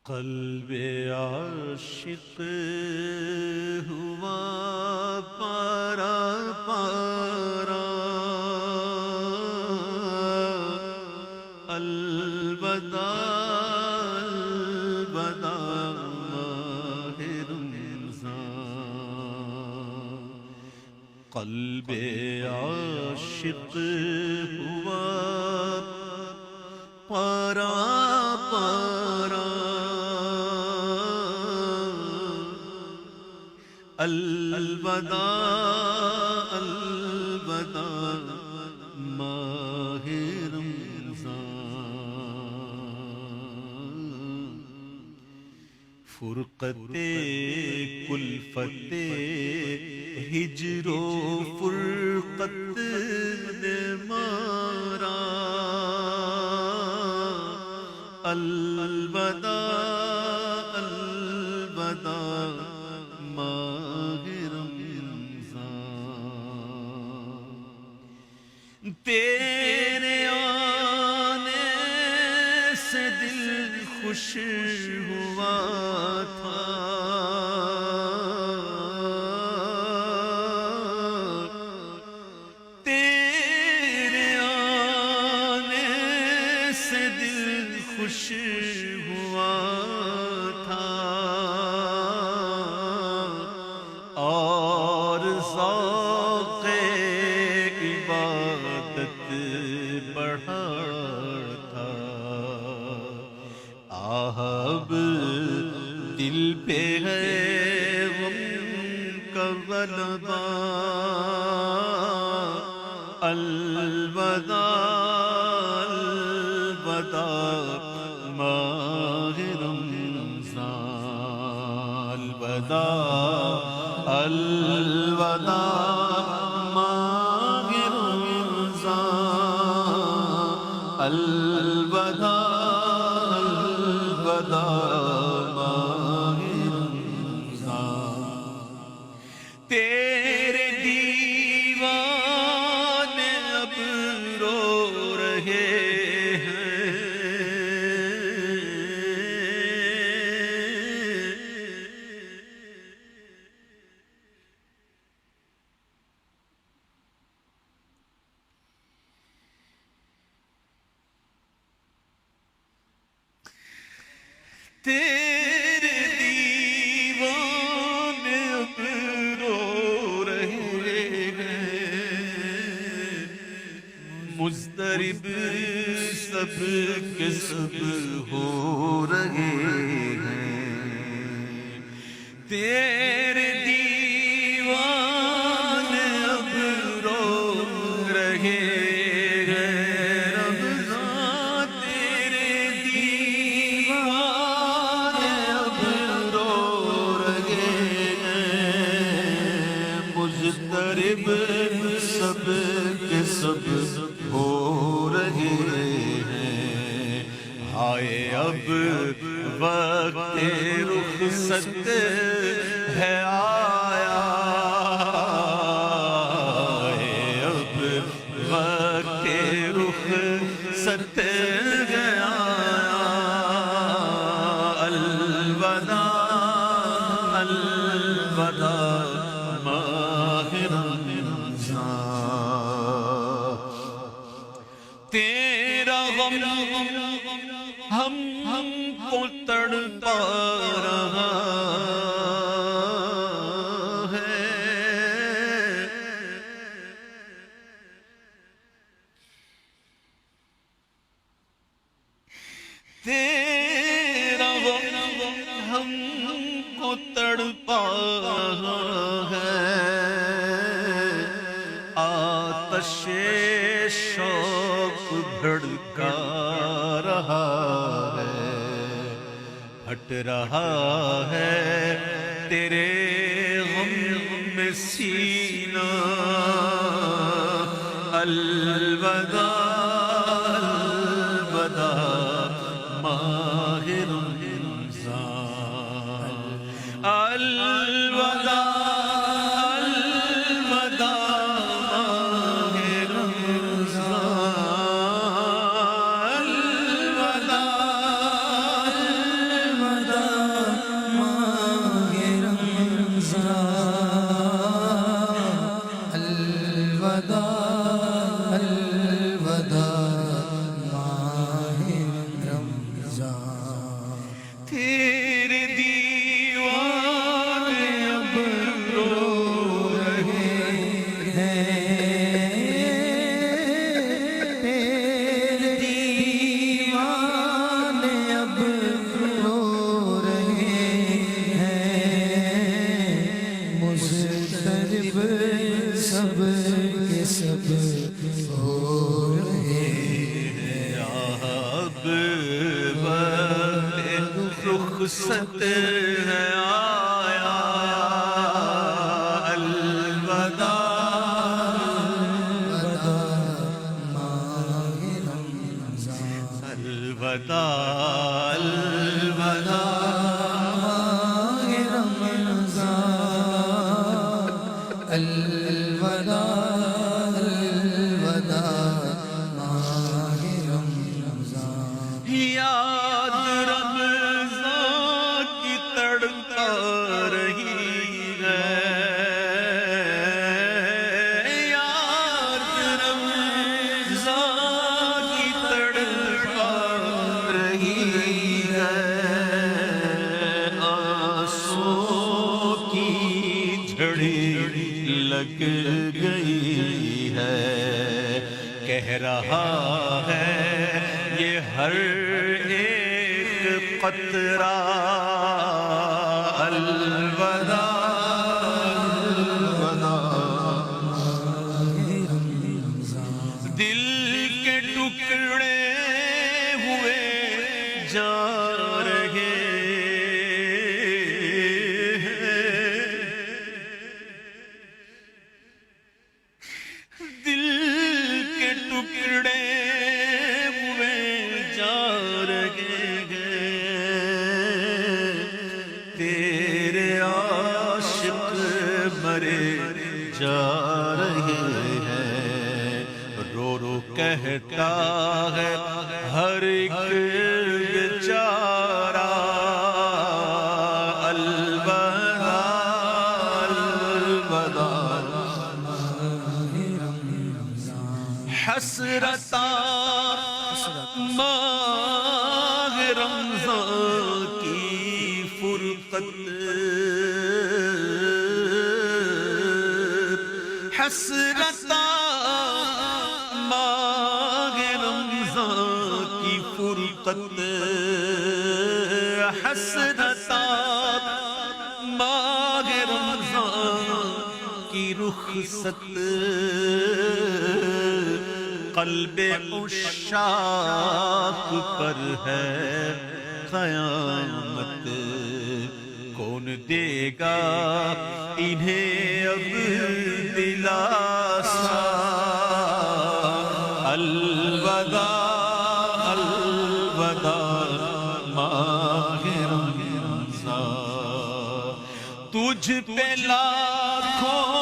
قلب عاشق ہوا پارا پارا، الوداع الوداع ماہ رمضان۔ قلب عاشق ہوا پارا پارا، الوداع الوداع ماہ رمضان۔ فرقت کلفت ہجر و فرقت نے مارا، الوداع الوداع ماہ رمضان۔ تیرے آنے سے دل خوش ہوا تھا، تیرے آنے سے دل خوش ہوا تھا، اور ذوق عبادت بڑھا تھا۔ اب دل پہ ہے غم کا غلبہ، الوداع الوداع ماہ رمضان، الوداع الوداع ماہ رمضان، الوداع الوداع ماہ رمضان۔ تیرے دیوانے اب رو رہے ہیں، تیرے دیوانے اب رو رہے ہیں، مضطرب سب کے سب ہو رہے ہیں۔ تیرے دیوانے اب رو رہے ہیں، رمضان تیرے دیوانے اب رو رہے ہیں، مضطرب سب کے سب ہو رہے ہیں۔ آئے اب وقت رخصت ہے آیا، آئے اب وقت رخصت ہے آیا، الوداع الوداع ماہ رمضان۔ تیرا غم ہم کو تڑپا رہا ہے، تیرا غم ہم کو تڑپا رہا ہے، آتش شوق بھڑکا رہا ہے، پھٹ رہا ہے تیرے غم میں سینہ، الوداع الوداع ماہ رمضان، الوداع الوداع ماہ رمضان، الوداع تیرے دیوانے اب رو رہے ہیں، تیرے دیوانے اب رو رہے ہیں، مضطرب سب کے سب ہو رہے ہیں۔ اب رخصت ہے آیا، الوداع ماہ رمضان، الوداع الوداع ماہ رمضان، الوداع الوداع ماہ رمضان۔ یاد رمضان کی تڑپا رہی ہے، یاد رمضان کی تڑپا رہی ہے، آنسوں کی جھڑی لگ گئی ہے، کہہ رہا ہے یہ ہر ایک قطرہ الوداع الوداع، دل کے ٹکڑے ہوئے جا رہے ہیں، دل کے ٹکڑے ہوئے جا رہے ہیں، تیرے عاشق مرے جا رہے ہیں، رو رو کہتا ہے ہر ایک بیچارہ الوداع الوداع، حسرتا ماہ رمضان کی فرقت، حسرتا ماہ رمضان کی فرقت، حسرتا ماہ رمضان کی رخصت، قلب عشاق پر ہے قیامت، کون دے گا انہیں اب دلاسا الوداع الوداع ماہ رمضان، تجھ پہ لاکھوں